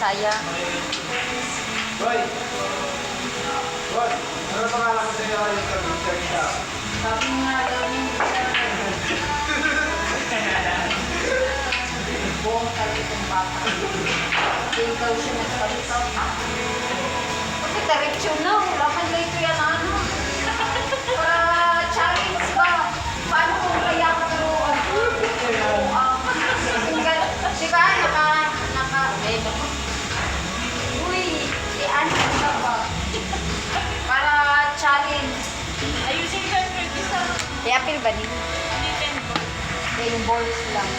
Bisaya. Boy! Boy! Ano pangalan ko sa'yo yung kagita? Sabi nga daw niya, buong kami itong bata. Ikaw siya nagsalita. Kasi diretsyo na, wala man dito yan ano. Para challenge ba? Paano kung kaya ka turuan? Di ba? Uy, ano ka ba? Para challenge. Ayusin ka yung isa. I-appeal ba nito? Hindi 10 balls. 10 balls lang.